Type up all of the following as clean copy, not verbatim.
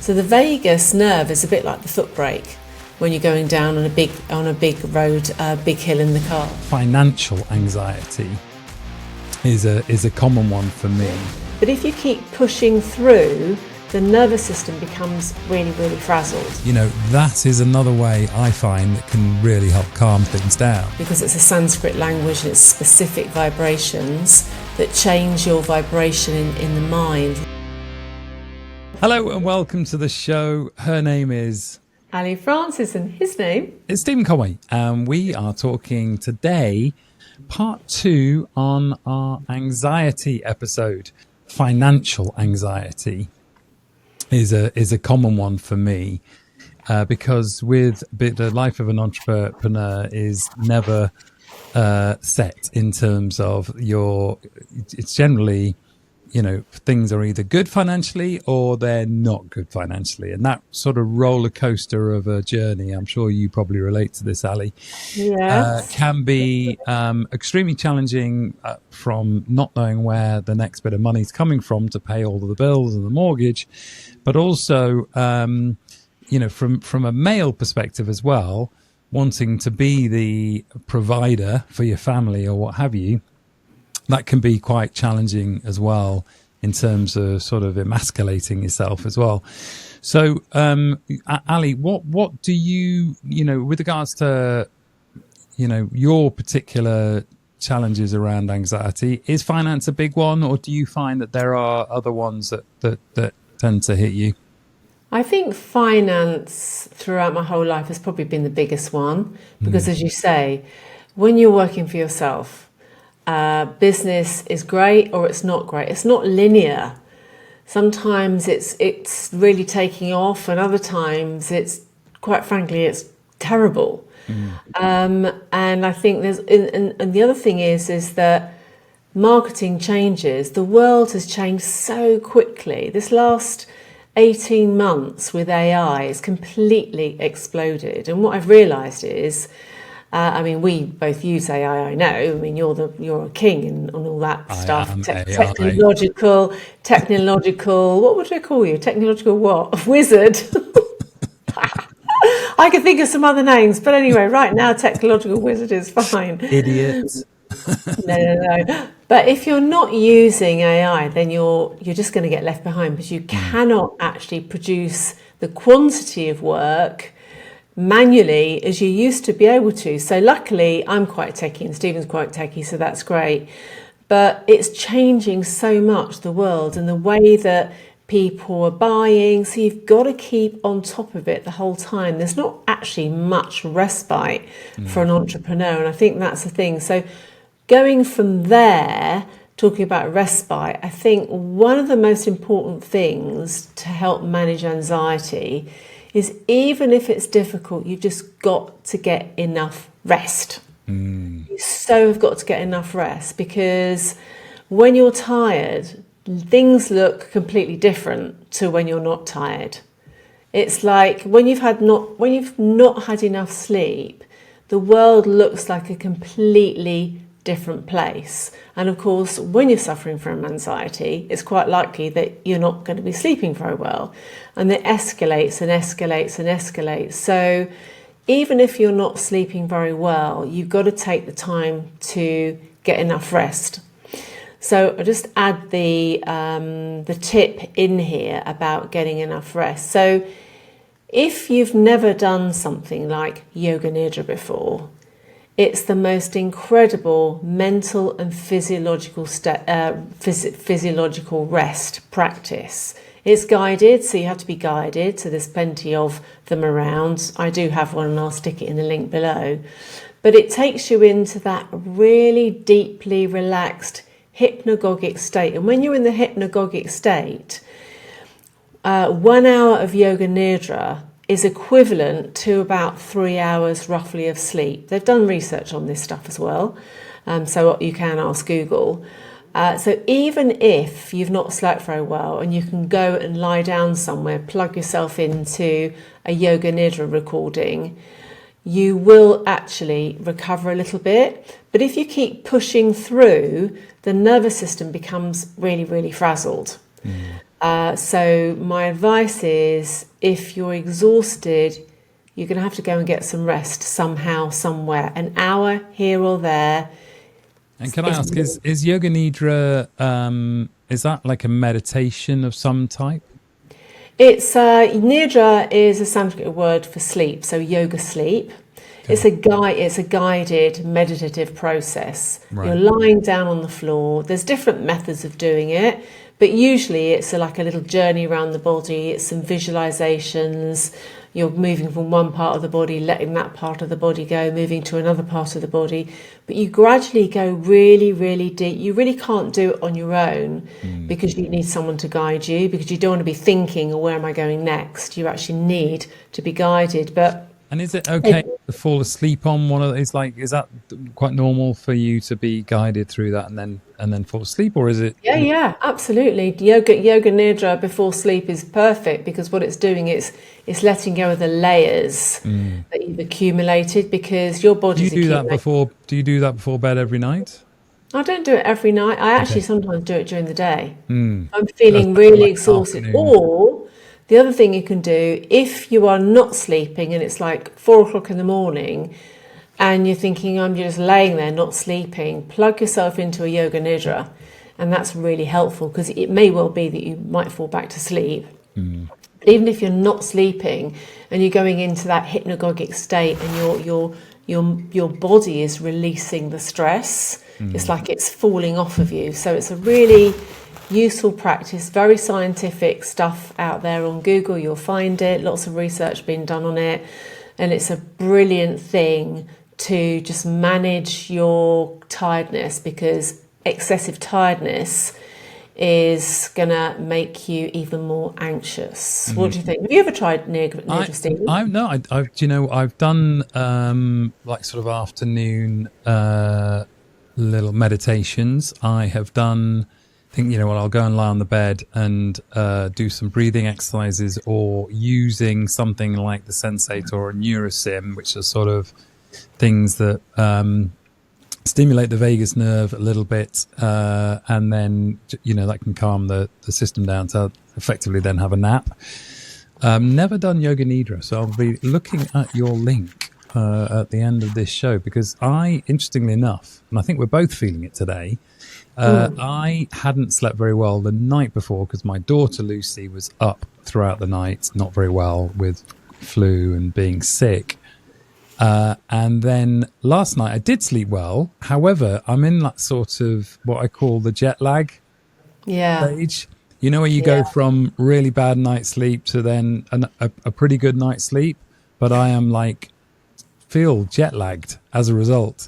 So the vagus nerve is a bit like the foot brake when you're going down on a big road, a big hill in the car. Financial anxiety is a common one for me. But if you keep pushing through, the nervous system becomes really, really frazzled. You know, that is another way I find that can really help calm things down. Because it's a Sanskrit language and it's specific vibrations that change your vibration in the mind. Hello and welcome to the show. Her name is Ali Francis and his name is Stephen Conway. And we are talking today, part 2 on our anxiety episode. Financial anxiety is a common one for me because with the life of an entrepreneur is never set in terms of it's generally, you know, things are either good financially or they're not good financially. And that sort of roller coaster of a journey, I'm sure you probably relate to this, Ali, yes. Can be extremely challenging from not knowing where the next bit of money is coming from to pay all of the bills and the mortgage, but also, you know, from a male perspective as well, wanting to be the provider for your family or what have you. That can be quite challenging as well in terms of sort of emasculating yourself as well. So, Ali, what do you know, with regards to, you know, your particular challenges around anxiety, is finance a big one, or do you find that there are other ones that tend to hit you? I think finance throughout my whole life has probably been the biggest one because, as you say, when you're working for yourself, business is great or it's not great. It's not linear. Sometimes it's really taking off, and other times it's, quite frankly, it's terrible. And I think and the other thing is that marketing changes. The world has changed so quickly. This last 18 months with AI has completely exploded. And what I've realised is, I mean, we both use AI, I know. I mean, you're a king on all that stuff. Technological, what would I call you? Technological what? Wizard. I could think of some other names, but anyway, right now, technological wizard is fine. Idiot. No. But if you're not using AI, then you're just going to get left behind, because you cannot actually produce the quantity of work manually as you used to be able to. So luckily I'm quite techie and Stephen's quite techie, so that's great. But it's changing so much, the world and the way that people are buying. So you've got to keep on top of it the whole time. There's not actually much respite for an entrepreneur. And I think that's the thing. So going from there, talking about respite, I think one of the most important things to help manage anxiety is, even if it's difficult, you've just got to get enough rest. You so have got to get enough rest, because when you're tired, things look completely different to when you're not tired. It's like when you've not had enough sleep, the world looks like a completely different place. And of course, when you're suffering from anxiety, it's quite likely that you're not going to be sleeping very well, and it escalates and escalates and escalates. So even if you're not sleeping very well, you've got to take the time to get enough rest. So I'll just add the tip in here about getting enough rest. So if you've never done something like Yoga Nidra before, it's the most incredible mental and physiological rest practice. It's guided, so you have to be guided. So there's plenty of them around. I do have one, and I'll stick it in the link below. But it takes you into that really deeply relaxed hypnagogic state. And when you're in the hypnagogic state, 1 hour of Yoga Nidra is equivalent to about 3 hours roughly of sleep. They've done research on this stuff as well, so you can ask Google. So even if you've not slept very well, and you can go and lie down somewhere, plug yourself into a Yoga Nidra recording, you will actually recover a little bit. But if you keep pushing through, the nervous system becomes really, really frazzled. So my advice is, if you're exhausted, you're going to have to go and get some rest somehow, somewhere. An hour here or there. And can I ask, is Yoga Nidra, is that like a meditation of some type? It's Nidra is a Sanskrit word for sleep, so yoga sleep. Okay. It's a guided meditative process. Right. You're lying down on the floor. There's different methods of doing it, but usually it's like a little journey around the body. It's some visualizations. You're moving from one part of the body, letting that part of the body go, moving to another part of the body. But you gradually go really, really deep. You really can't do it on your own because you need someone to guide you, because you don't want to be thinking, oh, where am I going next? You actually need to be guided. And is it okay to fall asleep on one of these? Like, is that quite normal for you to be guided through that and then fall asleep, or is it? Yeah, absolutely. Yoga Nidra before sleep is perfect, because what it's doing is it's letting go of the layers that you've accumulated, because your body's Do you do that before bed every night? I don't do it every night. I actually sometimes do it during the day. I'm feeling really exhausted. Or the other thing you can do, if you are not sleeping and it's like 4 o'clock in the morning and you're thinking, I'm just laying there not sleeping, plug yourself into a Yoga Nidra. And that's really helpful, because it may well be that you might fall back to sleep. But even if you're not sleeping and you're going into that hypnagogic state and your body is releasing the stress, it's like it's falling off of you. So it's a really useful practice, very scientific stuff out there on Google. You'll find it, lots of research being done on it, and it's a brilliant thing to just manage your tiredness, because excessive tiredness is gonna make you even more anxious. What do you think? Have you ever tried Nidra, Stephen? I've done like sort of afternoon little meditations. I have done, I'll go and lie on the bed and do some breathing exercises, or using something like the Sensate or a Neurosim, which are sort of things that stimulate the vagus nerve a little bit, and then, that can calm the system down to effectively then have a nap. Never done Yoga Nidra, so I'll be looking at your link at the end of this show, because interestingly enough, and I think we're both feeling it today, I hadn't slept very well the night before, because my daughter Lucy was up throughout the night, not very well with flu and being sick. And then last night I did sleep well. However, I'm in that sort of what I call the jet lag stage. Where you go from really bad night's sleep to then a pretty good night's sleep. But I am feel jet lagged as a result.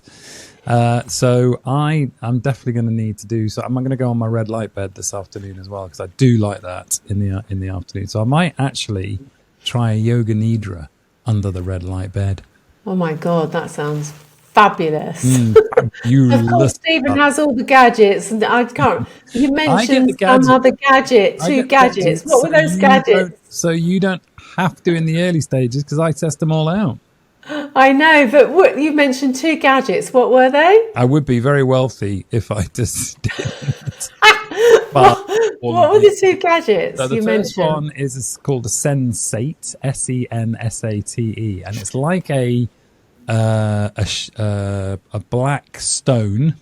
So I'm definitely going to need to do so. I'm going to go on my red light bed this afternoon as well, because I do like that in the afternoon. So I might actually try a Yoga Nidra under the red light bed. Oh my God, that sounds fabulous. Of course, Stephen has all the gadgets, and I can't. You mentioned some other gadget, two gadgets. What were those gadgets? So you don't have to in the early stages, because I test them all out. I know, but you mentioned two gadgets. What were they? I would be very wealthy if I just didn't. But what were the two gadgets so you mentioned? The first one is called a Sensate, Sensate, and it's like a black stone,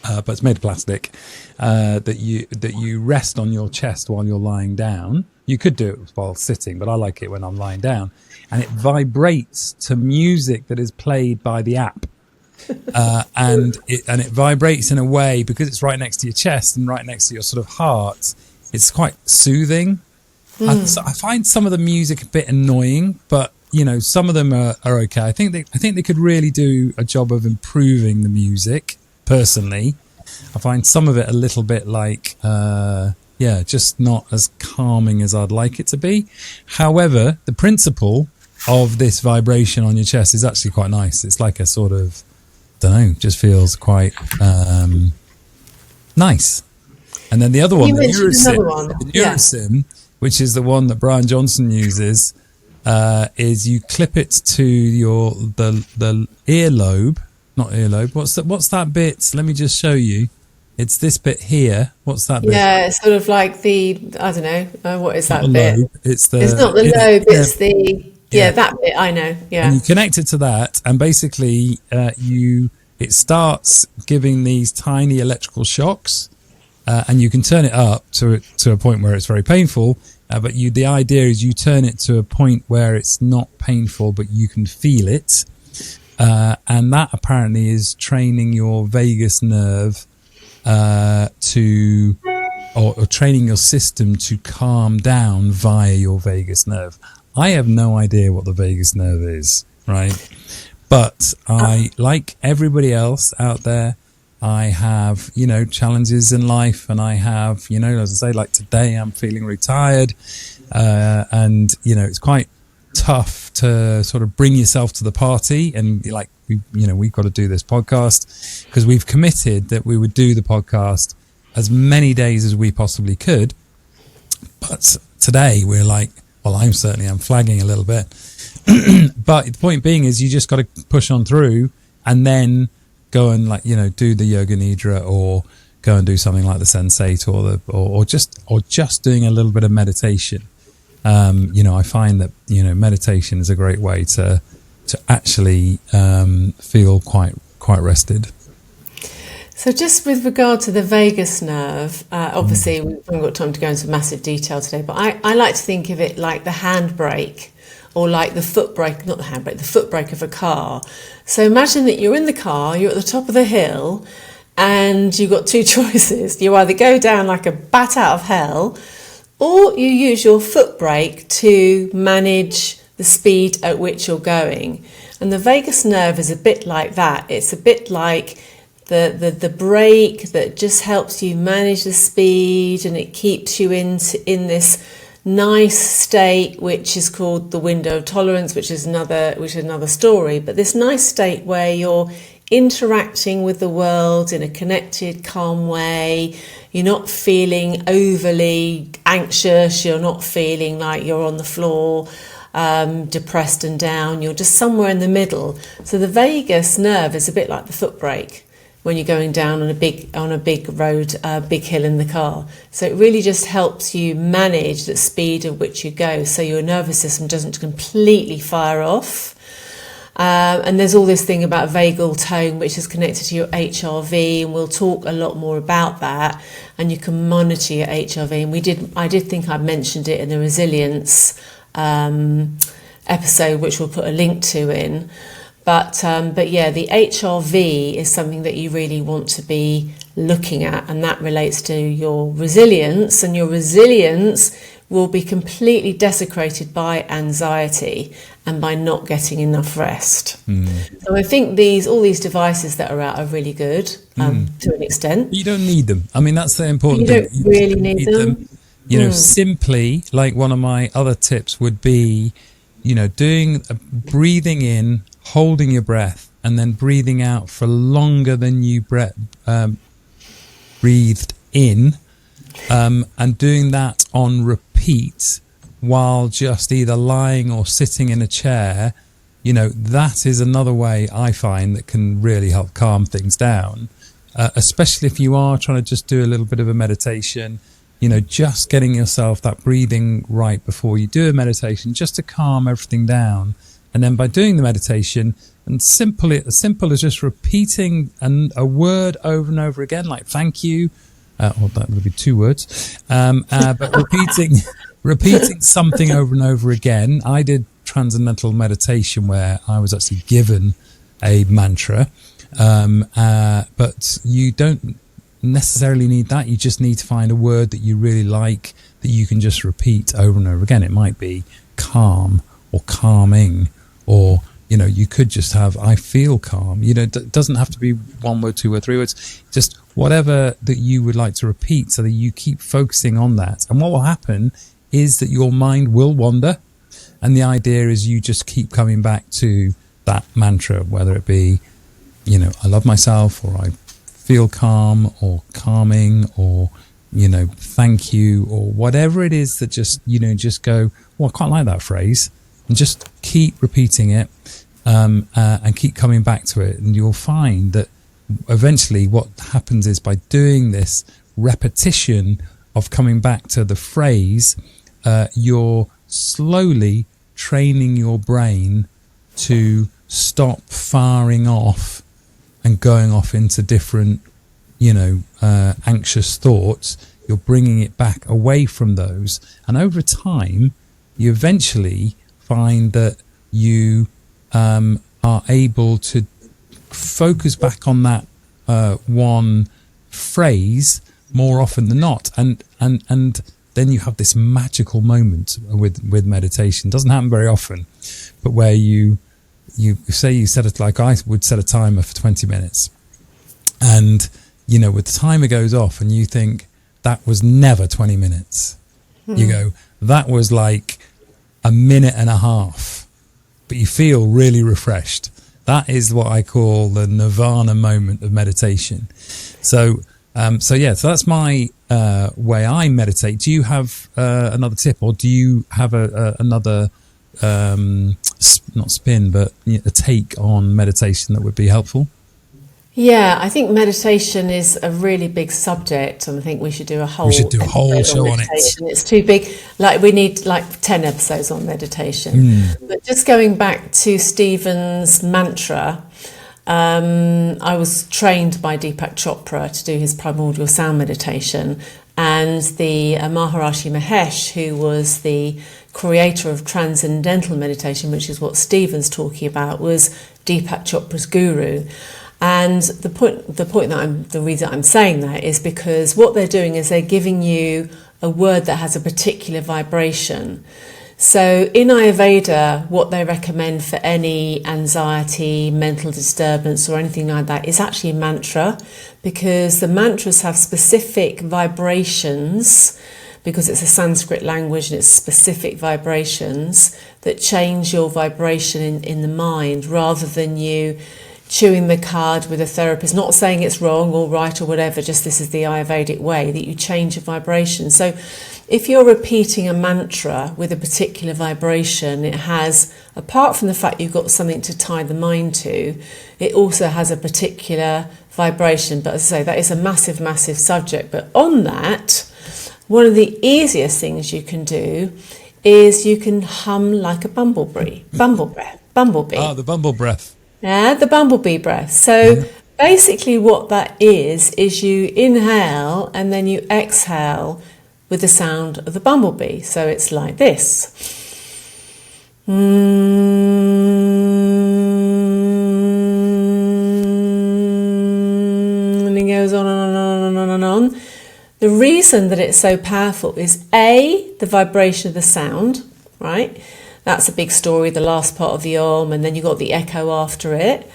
but it's made of plastic, that you rest on your chest while you're lying down. You could do it while sitting, but I like it when I'm lying down, and it vibrates to music that is played by the app. And it vibrates in a way, because it's right next to your chest and right next to your sort of heart. It's quite soothing. I find some of the music a bit annoying, but some of them are okay. I think they could really do a job of improving the music. Personally, I find some of it a little bit just not as calming as I'd like it to be. However, the principle of this vibration on your chest is actually quite nice. It's like a sort of, just feels quite nice. And then the other one, the Neurosim, which is the one that Brian Johnson uses, is you clip it to the earlobe, not earlobe. What's that bit? Let me just show you. It's this bit here. What's that bit? Yeah, it's sort of like I don't know, what is Not that the bit? lobe. It's It's the not the lobe, yeah, it's yeah. that bit, I know, And yeah. you connect it to that, and basically it starts giving these tiny electrical shocks, and you can turn it up to a point where it's very painful. But the idea is you turn it to a point where it's not painful, but you can feel it, and that apparently is training your vagus nerve or training your system to calm down via your vagus nerve. I have no idea what the vagus nerve is, right? But I, like everybody else out there, I have, challenges in life, and I have, as I say, like today I'm feeling really tired, and, it's quite tough to sort of bring yourself to the party. And like, we've got to do this podcast because we've committed that we would do the podcast as many days as we possibly could. But today we're like, well, I'm flagging a little bit. But the point being is you just got to push on through and then go and do the yoga nidra, or go and do something like the sensate, or just doing a little bit of meditation. I find that, meditation is a great way to actually feel quite rested. So just with regard to the vagus nerve, obviously we haven't got time to go into massive detail today, but I like to think of it like the handbrake, or like the foot brake, not the handbrake, the foot brake of a car. So imagine that you're in the car, you're at the top of the hill, and you've got two choices. You either go down like a bat out of hell, or you use your foot brake to manage the speed at which you're going. And the vagus nerve is a bit like that. It's a bit like the brake that just helps you manage the speed, and it keeps you in this nice state, which is called the window of tolerance, which is another story. But this nice state where you're interacting with the world in a connected, calm way. You're not feeling overly anxious. You're not feeling like you're on the floor, depressed and down. You're just somewhere in the middle. So the vagus nerve is a bit like the foot brake when you're going down on a big road, big hill in the car. So it really just helps you manage the speed at which you go, so your nervous system doesn't completely fire off. And there's all this thing about vagal tone, which is connected to your HRV, and we'll talk a lot more about that. And you can monitor your HRV. And I did think I mentioned it in the resilience episode, which we'll put a link to in. But yeah, the HRV is something that you really want to be looking at, and that relates to your resilience, and your resilience will be completely desecrated by anxiety and by not getting enough rest. So I think all these devices that are out are really good to an extent. You don't need them. I mean, that's the important thing. You don't really need them. Simply, like one of my other tips would be, doing breathing in, holding your breath, and then breathing out for longer than you breathed in, and doing that on repeat while just either lying or sitting in a chair. That is another way I find that can really help calm things down, especially if you are trying to just do a little bit of a meditation. Just getting yourself that breathing right before you do a meditation, just to calm everything down. And then by doing the meditation, and as simple as just repeating a word over and over again, like thank you, or that would be 2 words, but repeating something over and over again. I did transcendental meditation where I was actually given a mantra, but you don't necessarily need that. You just need to find a word that you really like that you can just repeat over and over again. It might be calm or calming, or you could just have I feel calm. It doesn't have to be 1 word, 2 word, 3 words, just whatever that you would like to repeat, so that you keep focusing on that. And what will happen is that your mind will wander, and the idea is you just keep coming back to that mantra, whether it be I love myself, or I feel calm, or calming, or thank you, or whatever it is that just go, well, I quite like that phrase, and just keep repeating it, and keep coming back to it, and you'll find that eventually what happens is by doing this repetition of coming back to the phrase, you're slowly training your brain to stop firing off and going off into different, anxious thoughts. You're bringing it back away from those. And over time, you eventually find that you are able to focus back on that one phrase more often than not. And then you have this magical moment with meditation. It doesn't happen very often, but where you say you set it, like I would set a timer for 20 minutes. And, with the timer goes off and you think, that was never 20 minutes. You go, that was like a minute and a half, but you feel really refreshed. That is what I call the nirvana moment of meditation. So that's my way I meditate. Do you have another tip, or do you have another, not spin, but a take on meditation that would be helpful? Yeah, I think meditation is a really big subject, and I think we should do a whole show on it. It's too big. Like, we need 10 episodes on meditation. But just going back to Stephen's mantra, I was trained by Deepak Chopra to do his primordial sound meditation, and the Maharishi Mahesh, who was the creator of transcendental meditation, which is what Stephen's talking about, was Deepak Chopra's guru. And the reason I'm saying that is because what they're doing is they're giving you a word that has a particular vibration. So in Ayurveda, what they recommend for any anxiety, mental disturbance or anything like that is actually a mantra, because the mantras have specific vibrations, because it's a Sanskrit language and it's specific vibrations that change your vibration in the mind, rather than you chewing the card with a therapist, not saying it's wrong or right or whatever, just this is the Ayurvedic way that you change your vibration. So if you're repeating a mantra with a particular vibration, it has, apart from the fact you've got something to tie the mind to, it also has a particular vibration. But as I say, that is a massive, massive subject. But on that, one of the easiest things you can do is you can hum like a bumblebee. Ah, the bumble breath. Yeah, the bumblebee breath. So basically what that is you inhale and then you exhale with the sound of the bumblebee. So it's like this. And it goes on and on and on and on. The reason that it's so powerful is A, the vibration of the sound, right? That's a big story, the last part of the Om, and then you got the echo after it.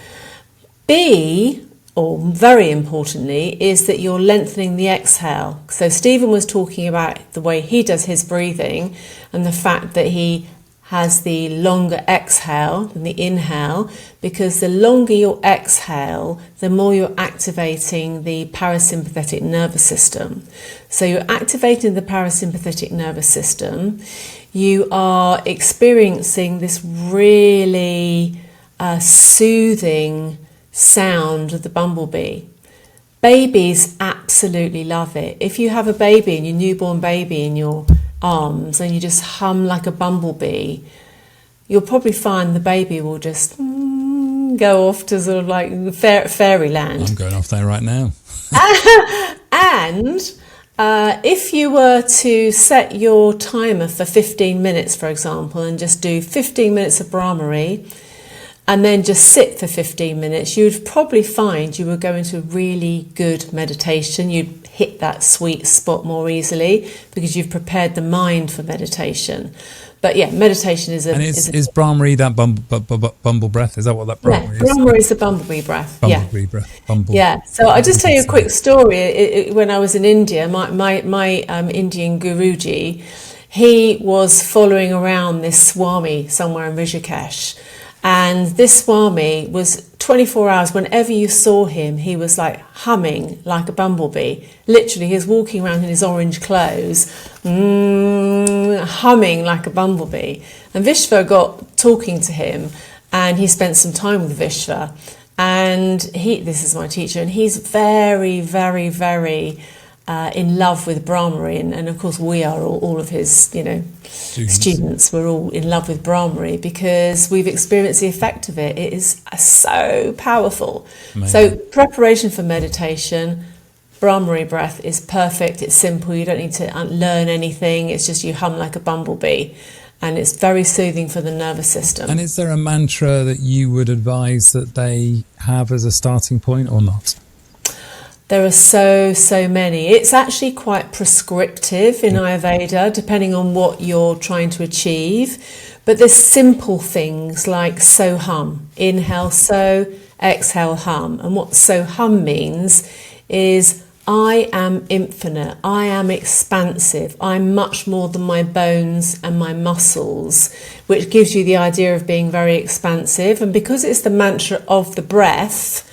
B, or very importantly, is that you're lengthening the exhale. So Stephen was talking about the way he does his breathing and the fact that he has the longer exhale than the inhale, because the longer your exhale, the more you're activating the parasympathetic nervous system. So you're activating the parasympathetic nervous system. You are experiencing this really soothing sound of the bumblebee. Babies absolutely love it. If you have a baby and your newborn baby in your arms and you just hum like a bumblebee, you'll probably find the baby will just go off to sort of like fairyland. I'm going off there right now. And if you were to set your timer for 15 minutes, for example, and just do 15 minutes of Brahmari and then just sit for 15 minutes, you'd probably find you would go into really good meditation. You'd hit that sweet spot more easily because you've prepared the mind for meditation. But yeah, meditation is a... And is Brahmari that bumble breath? Is that what that Brahmari is? Brahmari is the bumblebee breath. Bumblebee breath. Yeah. So I'll just tell you a quick story. When I was in India, my Indian Guruji, he was following around this Swami somewhere in Rishikesh. And this Swami was 24 hours, whenever you saw him, he was like humming like a bumblebee. Literally, he was walking around in his orange clothes, humming like a bumblebee. And Vishva got talking to him, and he spent some time with Vishva. And this is my teacher, and he's very, very, very in love with Brahmari, and of course we are all of his, students. We're all in love with Brahmari because we've experienced the effect of it. It is so powerful. Amazing. So preparation for meditation, Brahmari breath is perfect. It's simple. You don't need to learn anything. It's just you hum like a bumblebee. And it's very soothing for the nervous system. And is there a mantra that you would advise that they have as a starting point or not? There are so many. It's actually quite prescriptive in Ayurveda, depending on what you're trying to achieve. But there's simple things like so hum. Inhale so, exhale hum. And what so hum means is I am infinite, I am expansive, I'm much more than my bones and my muscles, which gives you the idea of being very expansive. And because it's the mantra of the breath,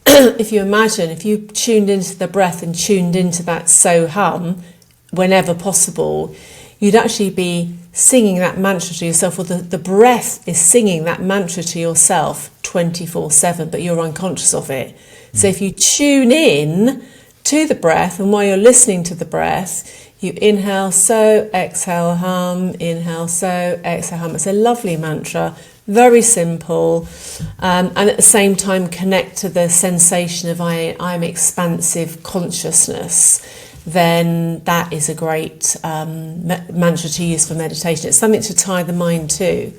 if you imagine, if you tuned into the breath and tuned into that so hum, whenever possible, you'd actually be singing that mantra to yourself, or the breath is singing that mantra to yourself 24/7, but you're unconscious of it. So if you tune in to the breath, and while you're listening to the breath, you inhale so, exhale hum, inhale so, exhale hum. It's a lovely mantra, very simple, and at the same time connect to the sensation of I'm expansive consciousness. Then that is a great mantra to use for meditation. It's something to tie the mind to,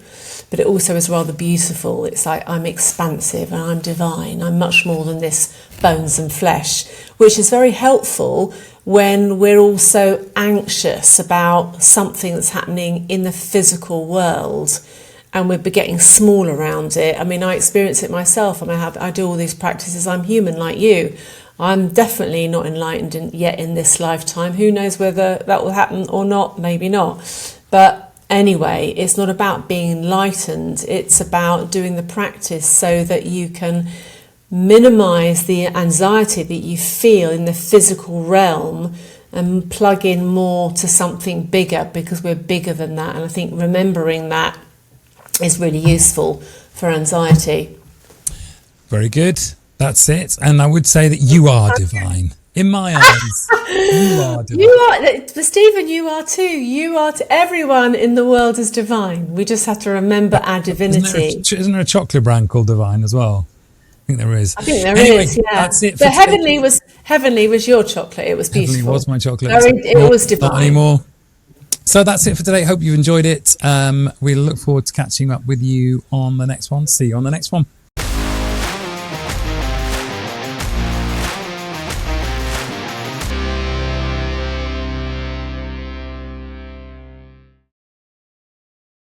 but it also is rather beautiful. It's like I'm expansive and I'm divine. I'm much more than this bones and flesh, which is very helpful when we're also anxious about something that's happening in the physical world and we're getting small around it. I mean, I experience it myself. I do all these practices. I'm human like you. I'm definitely not enlightened yet in this lifetime. Who knows whether that will happen or not? Maybe not. But anyway, it's not about being enlightened. It's about doing the practice so that you can minimize the anxiety that you feel in the physical realm and plug in more to something bigger, because we're bigger than that. And I think remembering that is really useful for anxiety. Very good. That's it. And I would say that you are divine. In my eyes, you are divine. You are, Stephen, you are too. You are to everyone in the world is divine. We just have to remember our divinity. Isn't there a chocolate brand called Divine as well? I think there is. I think there is, yeah. That's it. But heavenly was your chocolate. It was beautiful. Heavenly was my chocolate. It was divine. Not anymore. So that's it for today. Hope you've enjoyed it. We look forward to catching up with you on the next one. See you on the next one.